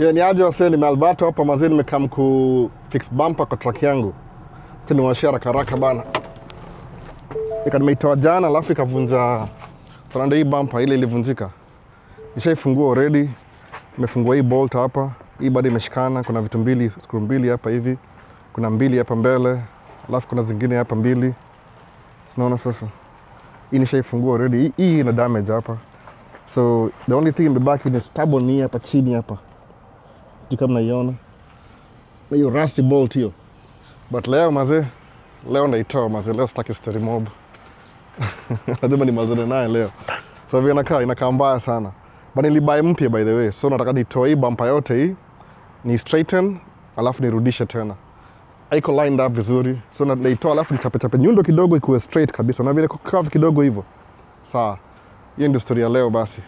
Yeah, ni aje wasee, nimealbato hapa mazee, nimekam ku fix bumper kwa truck yangu. Acha niwashare haraka bana. Nimeitoa jana alafu ikavunja. Sasa ndio hii bumper ile ilivunjika. Nishaifungua already. Nimefungua hii bolt hapa. Hii bado imeshikana, kuna vitu mbili, screw mbili hapa hivi. Kuna mbili hapa mbele, alafu kuna zingine hapa mbili. Unaona sasa? Hii nishaifungua already. Hii ina damage hapa. So the only thing imebaki ni stubborn hii hapa chini hapa. Sijui kama naiona. Na hiyo rusty bolt hiyo. But leo mazee, leo naitoa mazee, leo sitaki story mob. Lazima ni mazee naye leo. So hivi inakaa mbaya sana. But nilibuy mpya by the way. So nataka nitoe hii bumper yote hii, ni straighten, alafu nirudishe tena. Haiko lined up vizuri. So naitoa alafu nichape nyundo kidogo ikuwe straight kabisa. Na vile curve kidogo hivyo. Sawa. Hiyo ndio story ya leo basi.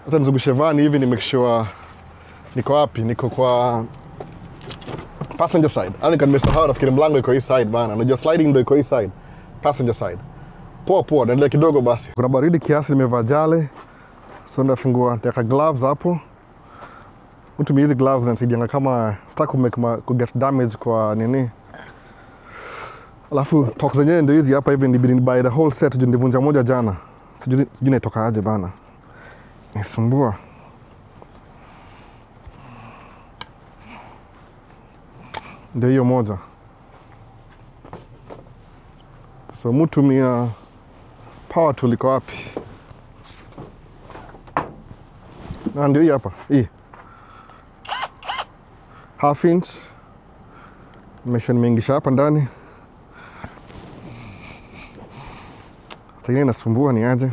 Hata nizungushe vani hivi ni make sure niko wapi? Niko kwa passenger side. Ani kan Mr. Howard afikiri mlango iko hii side bana. Unajua sliding ndio iko hii side. Passenger side. Poa, naendelea kidogo basi. Kuna baridi kiasi, nimevaa jale. So nafungua, nitaweka gloves hapo. Utumie hizi gloves zinasaidia kama sitaki ku get damage kwa nini. Alafu talk zenyewe ndio hizi hapa hivi, nibidi buy the whole set, nilivunja moja jana. Sijui naitoka aje bana. Nisumbua. Ndio hiyo moja. So mutumia power tool iko wapi? Na ndio hii hapa. Hii. Half inch. Nimeingisha hapa ndani. Sasa inasumbua ni aje?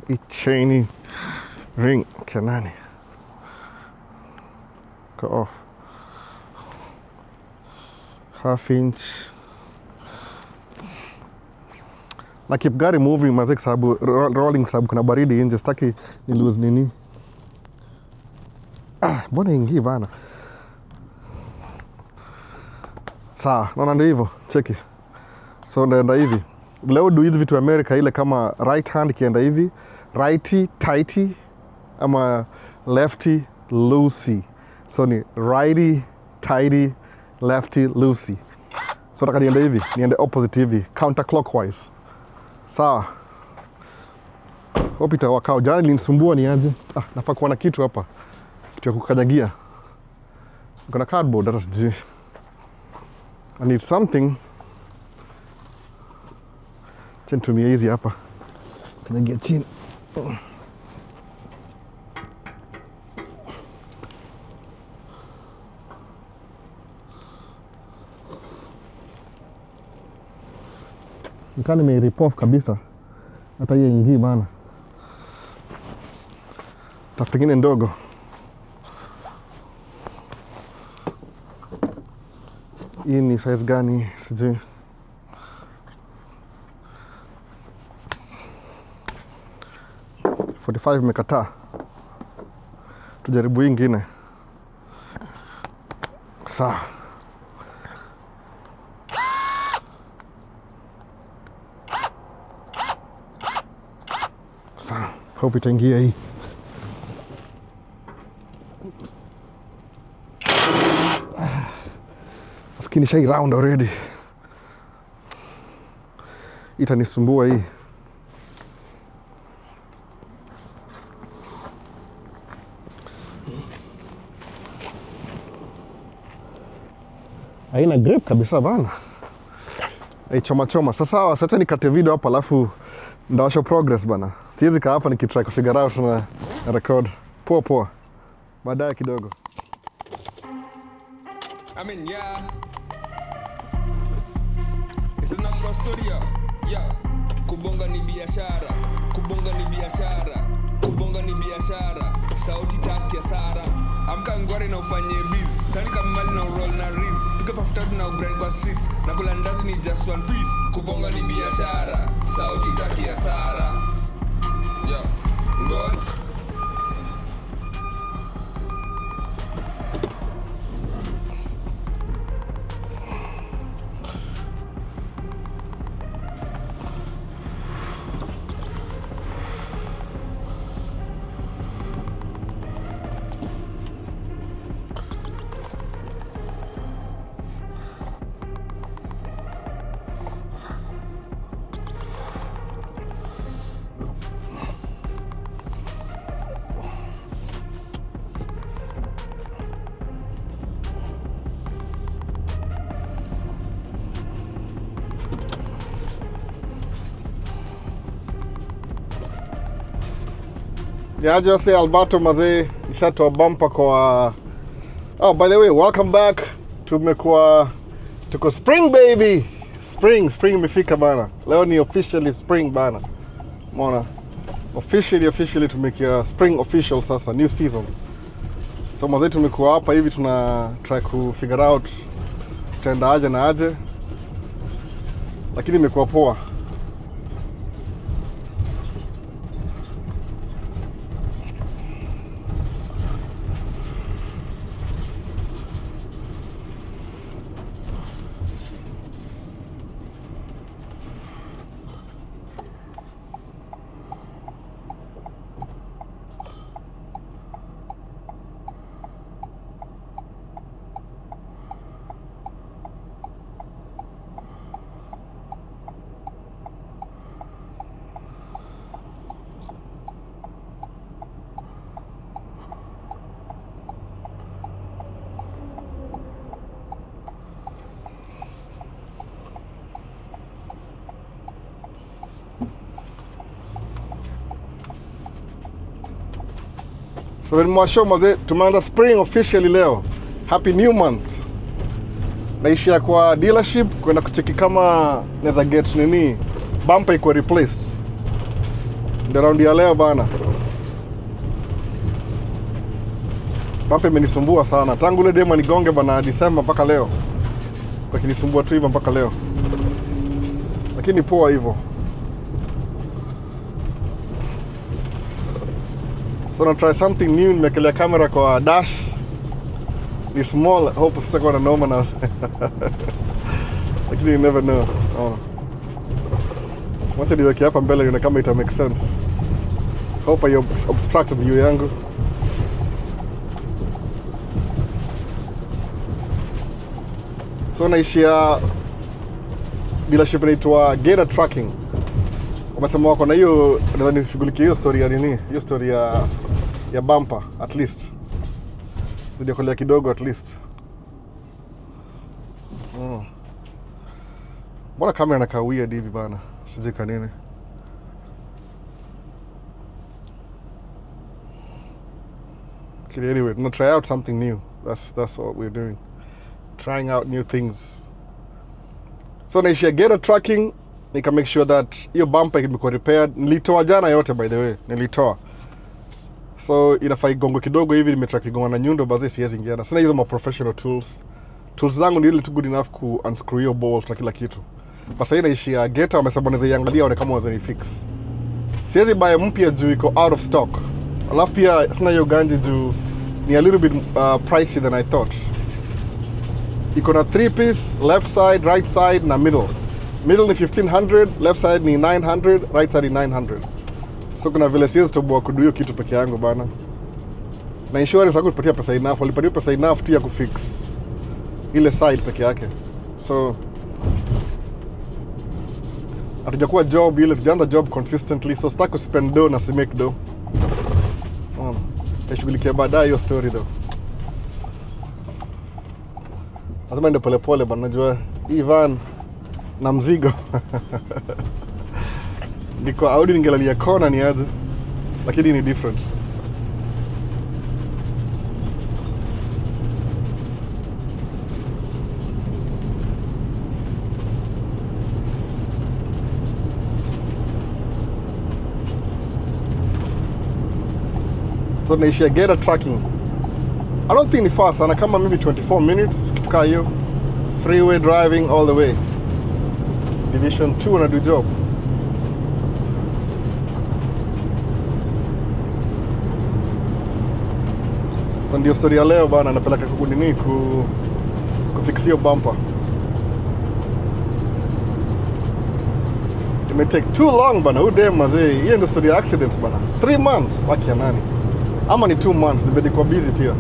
Hii chain ring kanani. Go off. Half inch. Na keep gari moving mazee sababu rolling sababu kuna baridi nje, sitaki ni lose nini. Mbona ingii bana. Sawa, naona ndio hivyo. Cheki. So naenda hivi. Leo do hizi vitu America ile kama right hand kienda hivi, righty tighty ama lefty loosey. So ni righty tighty, lefty loosey. So nataka niende hivi, niende opposite hivi, counterclockwise. Sawa. Hope itawaka. Jana linisumbua ni aje? Nafaa kuwa na kitu hapa. Kitu ya kukanyagia. Kuna cardboard hata sijui. I need something. Nitumie hizi hapa. Kanyagia chini. Nikani nimerip off kabisa. Hata hiyo ingii bana. Tafuta nyingine ndogo. Hii ni size gani? Sijui. .45 imekataa. Tujaribu hii ingine. Sawa. Sawa. Hope itaingia hii. Lakini shai round already. Itanisumbua hii. Haina grip kabisa bana. Choma. Sasa sasa nikate video hapa alafu ndawasha progress bana. Siwezi kaa hapa nikitry kufigure out na record. Poa. Baadaye kidogo. Yeah. It's not story. Yeah. Kubonga ni biashara. Sauti tatu ya Sara. Amka ngware na ufanye biz. Sani kama mali na roll na reels. Pick up after na grind kwa streets. Na kula ndazi ni just one piece. Kubonga ni biashara. Sauti tatu ya Sara. Yeah. Ngware. Yeah, just say Alberto mazee, ishatoa bumper kwa... Oh, by the way, welcome back. Tuko spring baby. Spring imefika bana. Leo ni officially spring bana. Mona. Officially tumekia spring official sasa, new season. So mazee tumekuwa hapa hivi tuna try to figure out tutaenda aje na aje. Lakini imekuwa poa. So when mwasho maze tumeanza spring officially leo. Happy new month. Naishia kwa dealership kwenda kucheki kama naweza get nini bumper iko replaced. Ndio round ya leo bana. Bumper imenisumbua sana. Tangu ile demo nigonge bana December mpaka leo. Kwa kinisumbua tu hivyo mpaka leo. Lakini poa hivyo. So na try something new, nimekelea kamera kwa dash. Ni small, hope sitakuwa na noma na. Lakini you never know. Oh. So wacha niweke hapa mbele nione kama ita make sense. Hope I obstruct view yangu. So naishia dealership inaitwa Gator Trucking. Wamesema wako na hiyo, naweza nishughulikie hiyo story ya nini? Hiyo story ya bumper at least. Zidia kidogo at least. Mbona kamera inakaa weird hivi bana? Sijui kwa nini. Okay, anyway, we're gonna try out something new. That's what we're doing. Trying out new things. So naishia Gator Trucking. Nika make sure that hiyo bumper imekuwa repaired. Nilitoa jana yote by the way. Nilitoa. So inafaa igongo kidogo hivi nimetrack igonga na nyundo baadhi siwezi ingiana. Sina hizo ma professional tools. Tools zangu ni ile too good enough ku unscrew hiyo bolt na kila kitu. Basi inaishia Gator wamesema wanaweza iangalia waone kama wanaweza fix. Siwezi buy mpya juu iko out of stock. Alafu pia sina hiyo ganji juu ni a little bit pricey than I thought. Iko na 3 piece, left side, right side na middle. Middle ni 1500, left side ni 900, right side ni 900. So kuna vile siwezi toboa kudu hiyo kitu peke yangu bana. Na insurance yangu tupatia pesa enough, walipatia pesa enough tu ya kufix ile side peke yake. So hatujakuwa job ile, tujaanza job consistently, so sitaki spend dough na si make dough. Tashughulikia baadaye hiyo story though. Lazima ndio pole bana, najua hii van na mzigo. Ndiko Audi ningelalia kona ni aje. Lakini ni different. So naishia Gator Trucking. I don't think ni fast sana, kama maybe 24 minutes kitu kaa hiyo. Freeway driving all the way. Division 2 na do job. So ndio story ya leo bana, napeleka kukudini kufix hiyo bumper. It may take too long bana, udem mazee. Hiyo ndio story ya accident bana. 3 months waki ya nani? Ama ni 2 months, nimekuwa busy pia.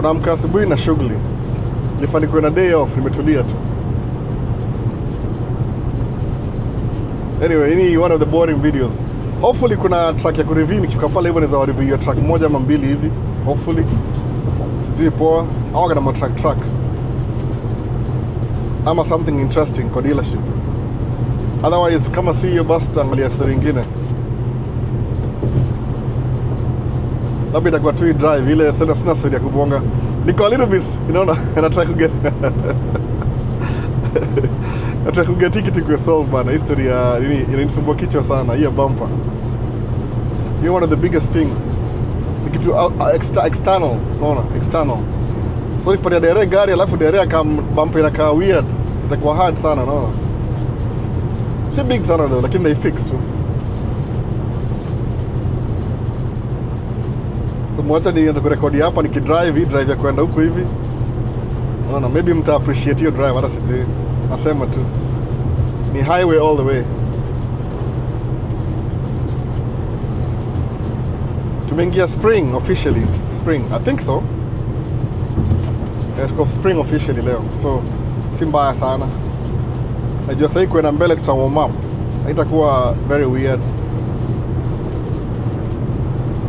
Naamka asubuhi na shughuli. Nilifanikiwa na day off, nimetulia tu. Anyway, ini one of the boring videos. Hopefully kuna track ya kureview, nikifika pale hivyo naweza review ya track moja ama mbili hivi. Hopefully. Sijui poa. Au kana track. Ama something interesting kwa dealership. Otherwise kama si hiyo basi tutaangalia story nyingine. Labda itakuwa tu drive ile sina story ya kubonga. Niko a little bit, unaona, nataka kuget nataka kuget ticket kwa solve bana. History ya nini inanisumbua kichwa sana hii bumper. You one of the biggest thing. Ni kitu external, unaona, external. So ikipatia dereva gari alafu dereva kama bumper inakaa weird, itakuwa hard sana, unaona. Si big sana though, lakini na fix tu. So mwacha nianze kurekodi hapa nikidrive, drive ya kwenda huko hivi. Unaona, maybe mta appreciate your drive, hata sijui. Nasema tu. Ni highway all the way. Tumeingia spring officially. Spring, I think so. Tuko spring officially leo. So si mbaya sana. Najua sasa kwenda mbele tuta warm up. Haitakuwa very weird.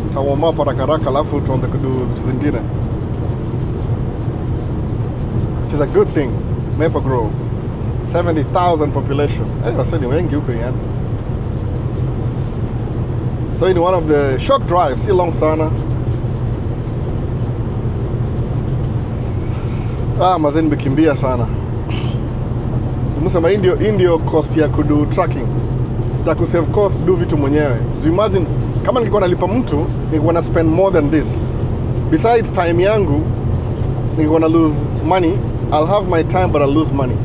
Tuta warm up haraka alafu tuanze kudu vitu zingine. Which is a good thing. Maple Grove. 70,000 population. Wasa ni wengi huko ni hata. So in one of the short drives, si long sana. Mazeni bikimbia sana. Musema indio cost ya kudu tracking. Taku save cost do vitu mwenyewe. Do you imagine kama nilikuwa nalipa mtu, nilikuwa na spend more than this. Besides time yangu, nilikuwa na lose money. I'll have my time but I'll lose money.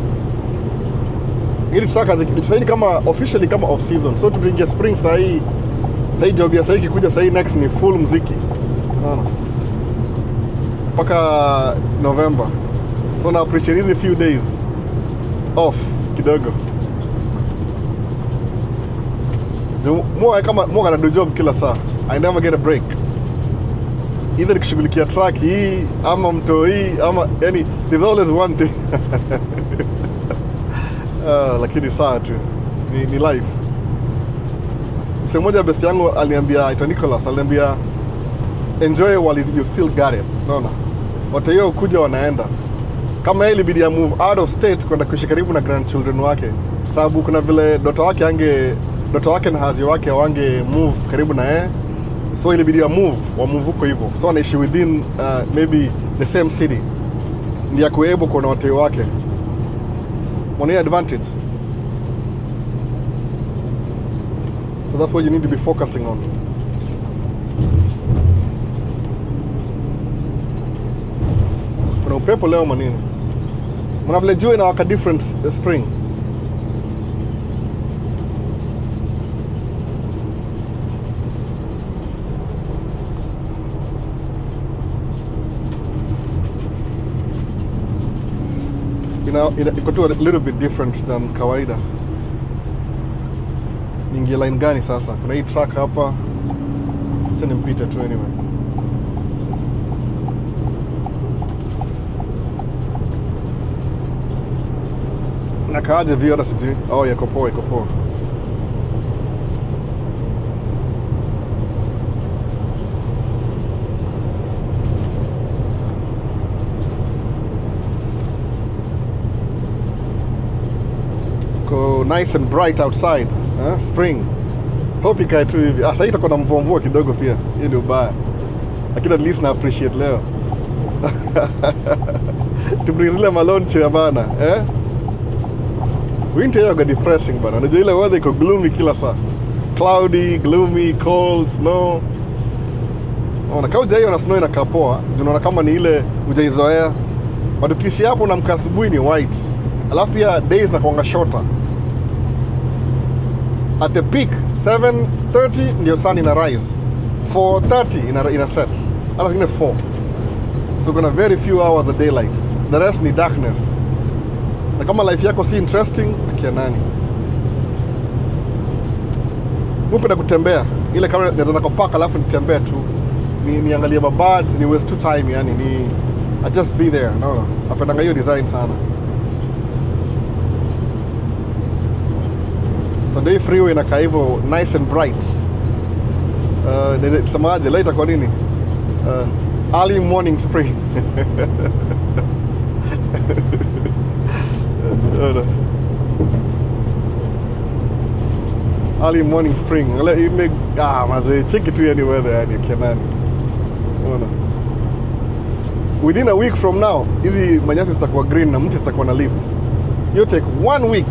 Ili tracker zaidi kama officially kama off season. So tukiingia spring sahi job ya sahi kikuja sahi next ni full muziki. Unaona? Paka November. So na appreciate hizi few days off kidogo. More kana do job kila saa. I never get a break. Either nikishughulikia track hii ama mto hii ama yani there's always one thing. Lakini saa tu ni life. Mse mmoja best yangu aliniambia, aitwa Nicholas, aliniambia enjoy while you still got it. Unaona? Watu hiyo kuja wanaenda. Kama yeye ilibidi move out of state kwenda kuishi karibu na grandchildren wake. Sababu kuna vile dota wake na hazi wake wange move karibu na yeye. So ilibidi wa move huko hivyo. So anaishi within maybe the same city. Ndio kuebo kwa watu wake. Money advantage. So that's what you need to be focusing on. Kuna upepo leo manini. Mnavile jua inawaka different spring. Iko tu a little bit different than kawaida. Ningia line gani sasa? Kuna hii truck hapa. Acha nimpite tu anyway. Nakaaje vio hata sijui. Oh, yako poa. Nice and bright outside, spring. Hope ikae tu hivi. Sasa itakuwa na mvua kidogo pia. Hiyo ndio baya. Lakini at least na appreciate leo. Tubrizile malonche ya bana, Winter yoga depressing bana. Unajua ile weather iko gloomy kila saa. Cloudy, gloomy, cold, snow. Unaona kama hujaiona na snow inakaa poa, unaona kama ni ile hujaizoea. Bado kishi hapo na mka asubuhi ni white. Alafu pia days na kuanga shorter. At the peak 7:30 ndio sun ina rise. 4:30 ina set. Hata zingine 4. So kuna very few hours of daylight. The rest ni darkness. Na kama life yako si interesting, akia nani? Napenda kutembea. Ile kama naweza nakopaka alafu nitembea tu. Niangalie birds, ni waste time yani I just be there. No. Napenda hiyo design sana. So day freeway inakaa hivyo nice and bright. Samaje later kwa nini? Early morning spring. Early morning spring. Mazee, check it to any weather yani Kenani. Unaona? Within a week from now, hizi manyasi zitakuwa green na mti zitakuwa na leaves. You take 1 week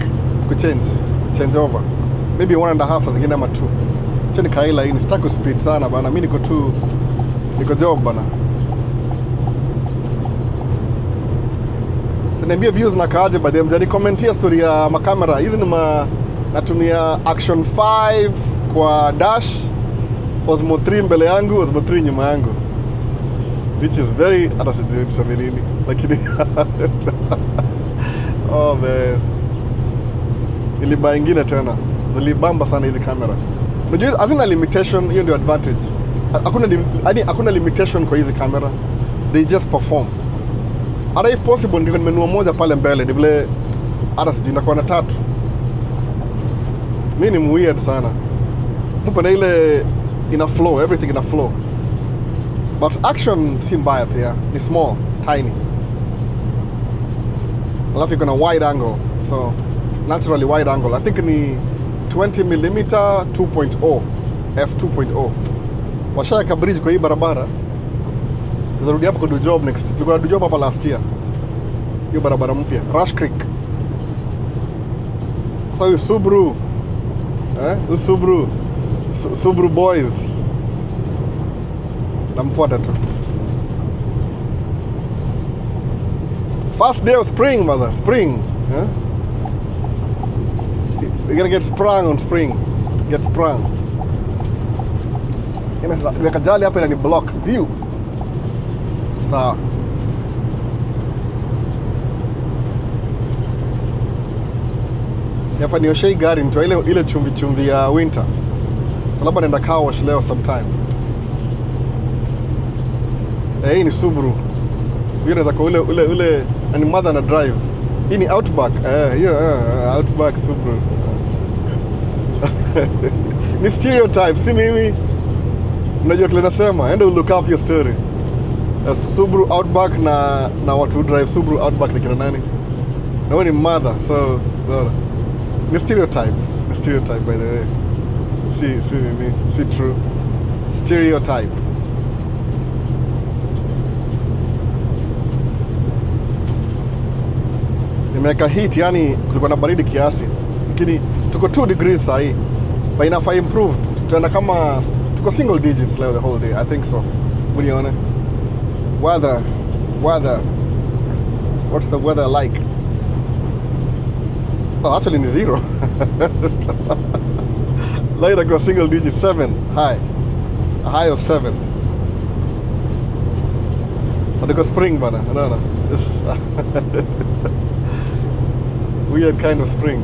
to change over. Maybe 1.5 saa zingine ama 2. Cheni kaila hii, sitaki speed sana bana. Mimi niko job bana. Niambie views na kaaje baadaye, mjani commentia story ya makamera. Hizi ni natumia Action 5 kwa dash, Osmo 3 mbele yangu, Osmo 3 nyuma yangu. Which is very hata sijui niseme nini lakini oh man. Nilibuy ingine tena. Zilibamba sana hizi kamera. Unajua hazina limitation, hiyo ndio advantage. Hakuna limitation kwa hizi kamera. They just perform. Hata if possible ndio nimenunua moja pale mbele, ni vile hata sijui nakuwa na 3. Mimi ni weird sana. Mpo na ile ina flow, everything ina flow. But action si mbaya pia, ni small, tiny. Alafu iko na wide angle, so naturally wide angle. I think ni 20mm 2.0 f2.0. Washaka bridge kwa hii barabara. Nizarudi hapo kwa job next. Tulikuwa na job hapa last year. Hiyo barabara mpya, Rush Creek. Sasa hiyo Subaru. Subaru boys. Namfuata tu. First day of spring, mother. Spring. You're gonna get sprung on spring. Get sprung. Weka jali hapa ni block view. Sawa. Yafa nioshe gari nitoa ile chumvi ya winter. So labda naenda car wash leo sometime. Hii ni Subaru. Hiyo inaweza kwa ule ni mother na drive. Hii ni Outback. Outback Subaru. Ni stereotype, si mimi. Unajua kile nasema, enda look up your story. Subaru Outback na watu drive Subaru Outback ni kina nani? Na wewe ni mother, so ni stereotype. Ni stereotype by the way. Si true. Stereotype. Nimeweka heat, yani kulikuwa na baridi kiasi. Lakini tuko 2 degrees sahi. But inafaa improve. Tuenda kama tuko single digits leo the whole day. I think so. Uliona? Weather. What's the weather like? Oh, actually ni 0. Later go single digit 7 high. A high of 7. But go spring bana. No. This weird kind of spring.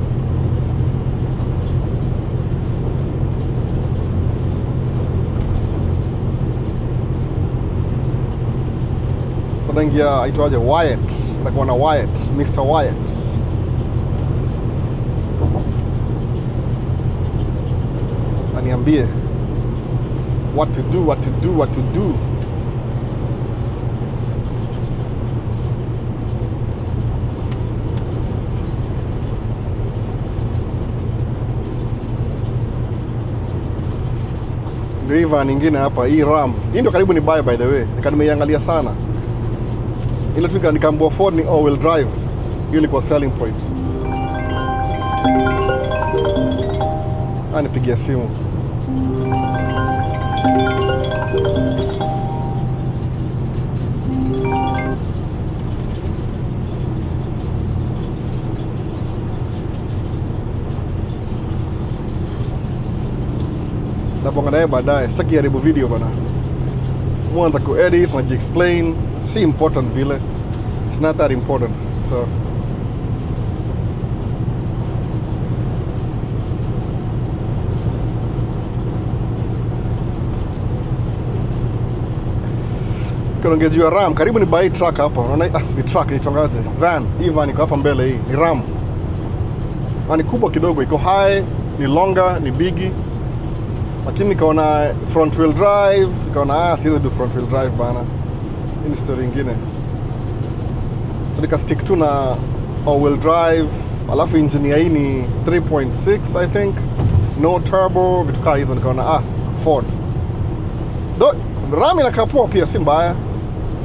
So naingia aitwaje Wyatt, like wana Wyatt, Mr. Wyatt. Aniambie what to do. Ndio hiva nyingine hapa, hii RAM. Hii ndio karibu ni buy by the way. Nimeiangalia sana. Ile tu nikaambiwa Ford ni all wheel drive. Hiyo ilikuwa selling point. Nipigia simu. Nabonga naye baadaye, sitaki haribu video bana. Mwanza ku edit na explain, si important vile. It's not that important. So Ngejua RAM, karibu ni buy truck hapa. Unaona si truck itongaje? Van, hii van iko hapa mbele hii, ni RAM. Ni kubwa kidogo, iko high, ni longer, ni bigi. Lakini nikaona front wheel drive, nikaona siwezi do front wheel drive bana. Hii ni story nyingine. So nika stick tu na all wheel drive, alafu engine hii ni 3.6 I think. no turbo, vitu kaa hizo. Nikaona Ford. Though Ram inakaa poa pia, si mbaya.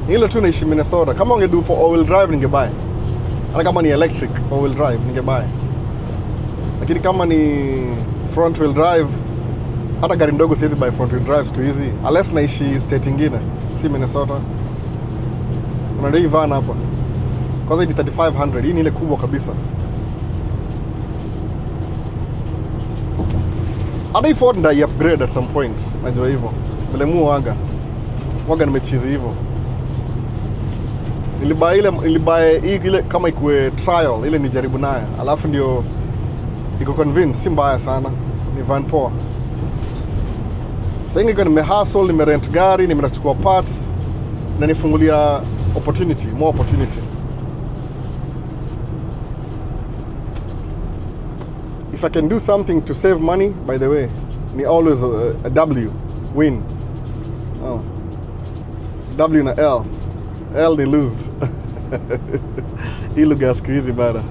Ile tu naishi Minnesota. Kama ungedo for all-wheel drive ningebuy. Hata kama ni electric all-wheel drive ningebuy. Lakini kama ni front wheel drive, hata gari ndogo siwezi buy front wheel drive siku hizi, unless naishi state ingine, si Minnesota. Kuna hii van hapa. Kwanza ni 3500. Hii ni ile kubwa kabisa. Hata hii Ford ndai upgrade at some point. Najua hivyo. Vile waga nimechizi hivyo. Nilibuy ile kama ikuwe trial, ile nijaribu nayo. Alafu ndio iko convince, si mbaya sana. Ni van poa. Sasa ingekuwa nimehustle, nimerent gari, nimechukua parts na nifungulia opportunity, more opportunity. If I can do something to save money, by the way, ni always a W, win. W na L. L ni lose. Hii lugha ya siku hizi bada.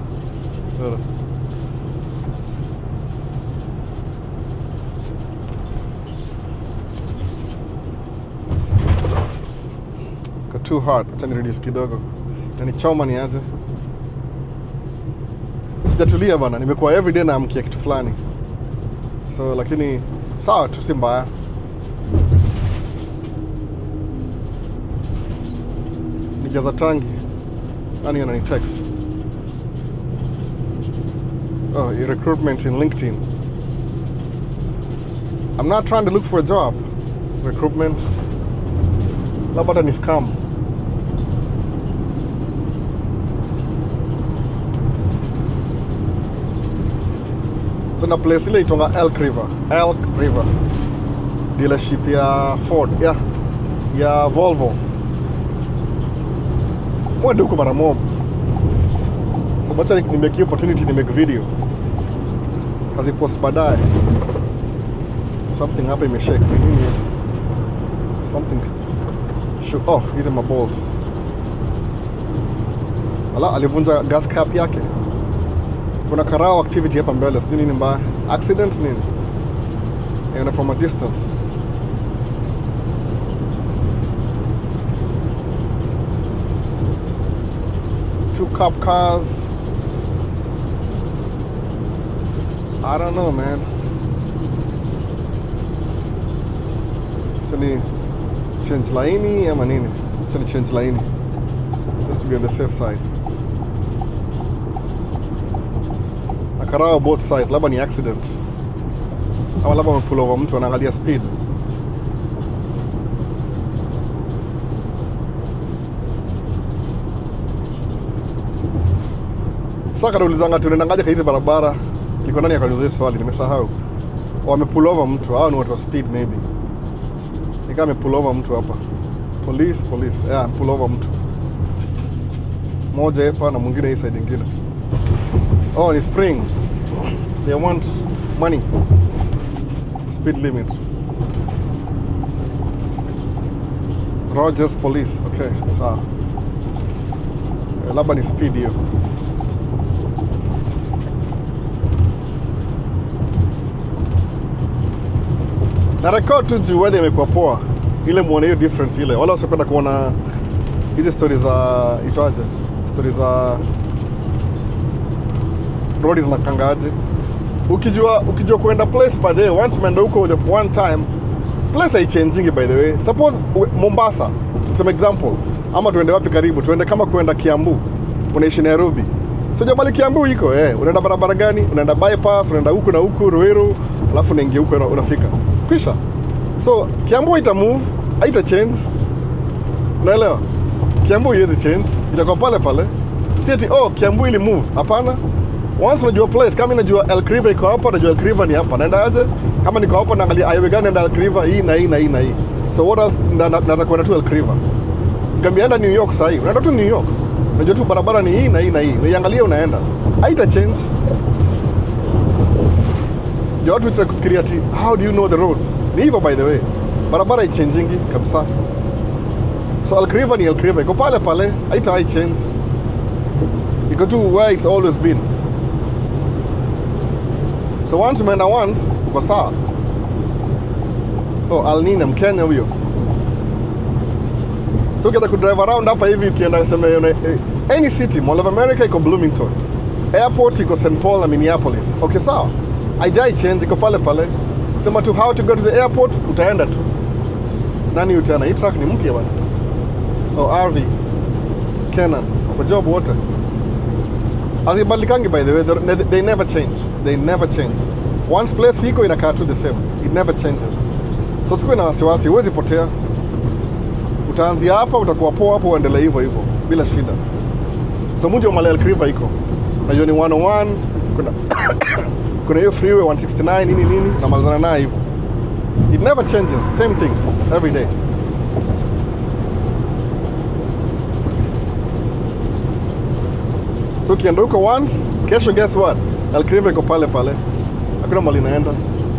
Too hard. Acha ni reduce kidogo. Na ni choma ni aje. Sijatulia bana, nimekuwa everyday naamkia kitu fulani. So lakini sawa tu, si mbaya. Nijaza tangi. Nani anani text? Recruitment in LinkedIn. I'm not trying to look for a job. Recruitment. Labda ni scam. So na place ile itonga Elk River. Dealership ya Ford, ya Volvo. Mwende huko mara mob. So bacha nimeki opportunity ni make video. Kazi post baadaye. Something hapa imeshake. Something. These are my bolts. Alivunja gas cap yake. Kuna karao activity hapa mbele, sijui nini mbaya. Accident nini? And from a distance. Two cop cars. I don't know, man. Tani change laini ama nini? Tani change laini. Just to be on the safe side. Nakarao both sides, labda ni accident. Ama labda pull over mtu anaangalia speed. Sasa kaulizanga tunaendangaje hizi barabara? Niko nani akauliza swali, nimesahau. Wamepull over mtu, hao ni watu wa speed maybe. Nika amepull over mtu hapa. Police. Pull over mtu. Moja hapa na mwingine hii side nyingine. Ni spring. They want money. Speed limit. Rogers Police. Okay, sawa. Labda ni speed hiyo. Na record tu juu weather imekuwa poa. Ile muone hiyo difference ile. Wala usipenda kuona hizi stories za itwaje? Stories za road zinakangaje. Ukijua kwenda place by the way, once umeenda huko the one time, place haichangingi by the way. Suppose Mombasa, some example, ama tuende wapi karibu, tuende kama kuenda Kiambu, unaishi Nairobi. So jamali Kiambu iko, unaenda barabara gani? Unaenda bypass, unaenda huku na huku, Ruiru, alafu unaingia huko unafika. Kisha. So Kiambu ita move, haita change. Unaelewa? Kiambu haiwezi change, itakuwa pale pale. Si ati Kiambu ili move, hapana. Once unajua place, kama najua Elk River iko hapa, najua Elk River ni hapa. Naenda aje? Kama niko hapa naangalia highway gani naenda Elk River, hii na hii na hii na hii. So what else naweza kwenda tu Elk River. Nikamwambia enda New York sasa hivi. Unaenda tu New York. Najua tu barabara ni hii na hii na hii. Unaiangalia unaenda. Haita change. Ndio watu watakufikiria ati how do you know the roads? Ni hivyo by the way. Barabara haichangingi kabisa. So Elk River ni Elk River. Iko pale pale, haita change. Iko tu where it's always been. So once umeenda once, uko sawa. Oh, Alnina Mkenya huyo. So ukienda kudrive around hapa hivi ukienda sema any city, Mall of America iko Bloomington. Airport iko St. Paul na Minneapolis. Okay, sawa. Haijai change, iko pale pale. Sema tu how to go to the airport, utaenda tu. Nani utaenda? Hii truck ni mpya bwana. Oh, RV. Canon. Kwa job wote. Hazibadilikangi by the way, they never change. They never change. Once place iko inakaa tu the same. It never changes. So sikuwe na wasiwasi, huwezi potea. Utaanzia hapa, utakuwa poa hapo, uendelee hivyo hivyo bila shida. So mji wa Malel River iko. Najua ni 101, kuna hiyo freeway 169 nini na malizana nayo hivyo. It never changes, same thing every day. So ukienda huko once, kesho guess what? Elk River iko pale pale. Hakuna mali inaenda.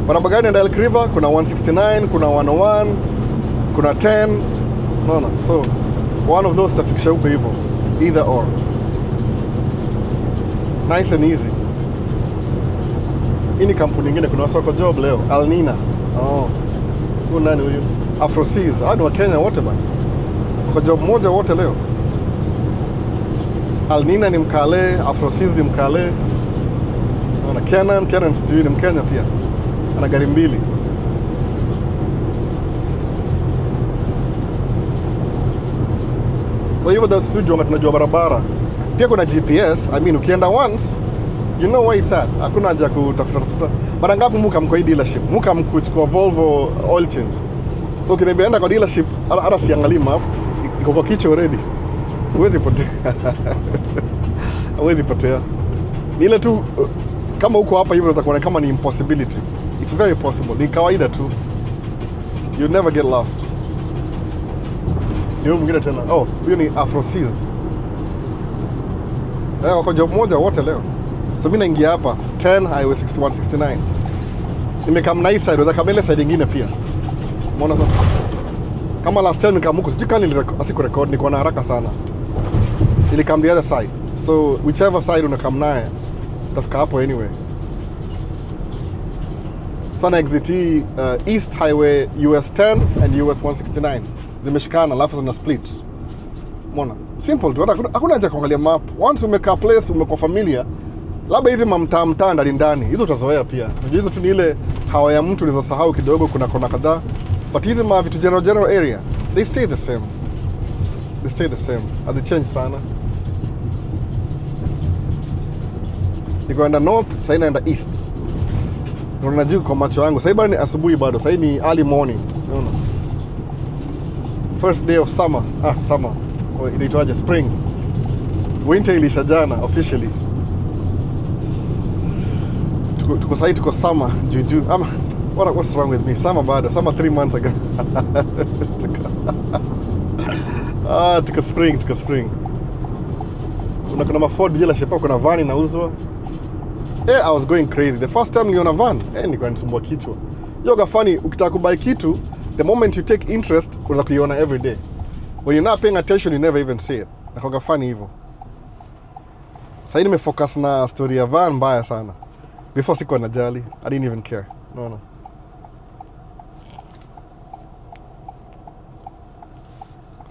Barabara gani enda Elk River? Kuna 169, kuna 101, kuna 10. No. So one of those tafikisha huko hivyo. Either or. Nice and easy. Hii ni kampuni nyingine, kuna soko job leo. Alnina. Oh. Huyu nani huyu? Afroseas. Hao ni wa Kenya wote bana. Kwa job moja wote leo. Alnina ni Mkale, Afroseas ni Mkale. Na Canon sijui ni Mkenya pia. Ana gari mbili. So hivyo ndio sisi tunajua barabara. Pia kuna GPS, I mean ukienda once, you know where it's at. Hakuna haja kutafuta. Mara ngapi muka mko hii dealership? Muka mkuchukua Volvo oil change. So ukiniambia enda kwa dealership, hata siangalii map, iko kwa kichwa already. Huwezi potea. Huwezi potea. Ni ile tu kama uko hapa hivyo utakuwa kama ni impossibility. It's very possible. Ni kawaida tu. You never get lost. Ndio mwingine tena. Oh, huyo ni Afroseas. Wako job moja wote leo. So mimi naingia hapa 10 highway 6169. Nimekaa na hii side, waweza kama ile side nyingine pia. Umeona sasa? Kama last time nikamuko, sijui kani asikurecord, niko na haraka sana. Nilikam the other side. So whichever side unakam naye, utafika hapo anyway. Sana exit East Highway US 10 and US 169. Zimeshikana alafu zina split. Umeona? Simple tu. Hakuna haja kuangalia map. Once umekaa place, umekuwa familia, labda hizi mamtaa ndani, hizo utazoea pia. Unajua hizo tu ni ile hawa ya mtu ulizosahau kidogo, kuna kona kadhaa. But hizi ma vitu general area, they stay the same. They stay the same. Hazichange sana. Nikoenda north, sasa naenda east. Unaona juu kwa macho yangu. Sasa bado ni asubuhi bado. Sasa ni early morning. Unaona? First day of summer. Summer. Inaitwaje? Spring. Winter ilisha jana officially. Tuko summer juju. What's wrong with me? Summer bado. Summer 3 months ago. Tuko spring. Kuna Ford dealership hapo, kuna van inauzwa. I was going crazy. The first time niliona van, nilikuwa nisumbua kichwa. Yoga funny, ukitaka kubuy kitu, the moment you take interest, unaweza kuiona every day. When you're not paying attention, you never even see it. Nakoga funny hivyo. Sasa nimefocus na story ya van mbaya sana. Before sikuwa najali, I didn't even care. No.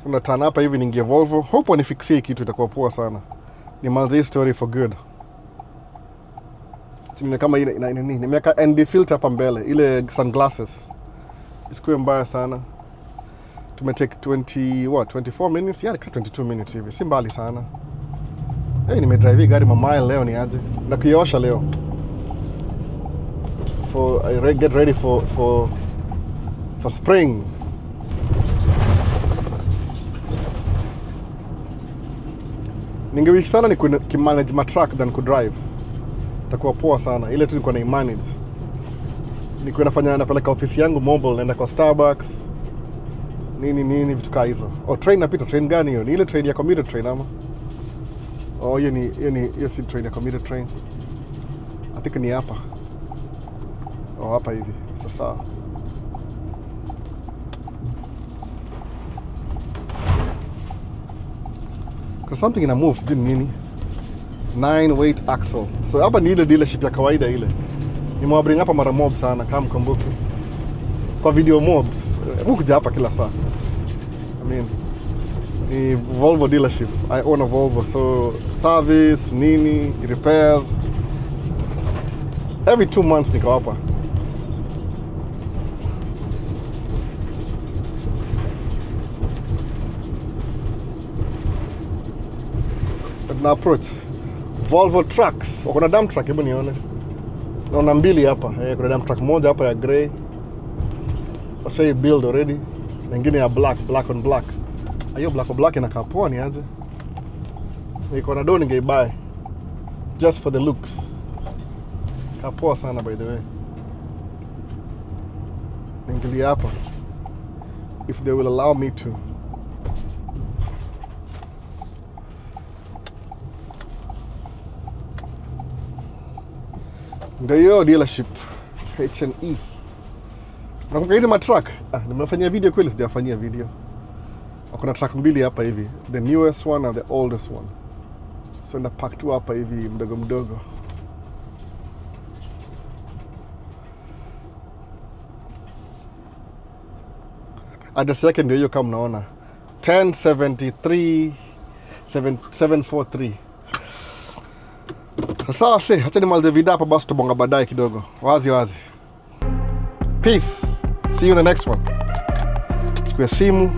So natana hapa hivi ningie Volvo. Hope wanifixie kitu, itakuwa poa sana. Nimalize hii story for good. Tumine kama nimeweka ND filter hapa mbele, ile sunglasses. Isikuwe mbaya sana. Tumetake 24 minutes, yeah, 22 minutes hivi. Si mbali sana. Nimedrive gari mile leo ni aje. Na kuiosha leo. I get ready for spring. Ningewiki sana ni kumanage my truck than kudrive. Itakuwa poa sana. Ile tu nilikuwa na manage. Nilikuwa napeleka ofisi yangu mobile, naenda kwa Starbucks. Nini vitu kaa hizo. Train napita. Train gani hiyo? Ni ile train ya commuter train ama? Hiyo si train ya commuter train. I think ni hapa. Hapa hivi. Sasa. Because something in a move, sijui nini. 9 weight axle. So hapa ni ile dealership ya kawaida ile. Nimewabring hapa mara mob sana kama mkumbuki. Kwa video mobs, mkuja hapa kila saa. I mean, ni Volvo dealership. I own a Volvo, so service, nini, repairs. Every 2 months niko hapa. Na approach Volvo trucks. Kuna dump truck, hebu nione. Naona mbili hapa. Kuna dump truck moja hapa ya grey. Washa build already. Na nyingine ya black on black. Hiyo black on black inakaa poa ni aje. Niko na do ningeibuy just for the looks. Kapoa sana by the way. Ningilia hapa if they will allow me to. Ndio hiyo dealership H&E. Unakumbuka hizo matruck? Nimefanyia video kweli, sijafanyia video. Kuna truck mbili hapa hivi, the newest one and the oldest one. So na pack tu hapa hivi mdogo mdogo. Address yake ndio hiyo kama mnaona. 1073743. Sasa acha nimalize video hapa basi tubonga baadaye kidogo. Wazi. Peace. See you in the next one. Chukua simu.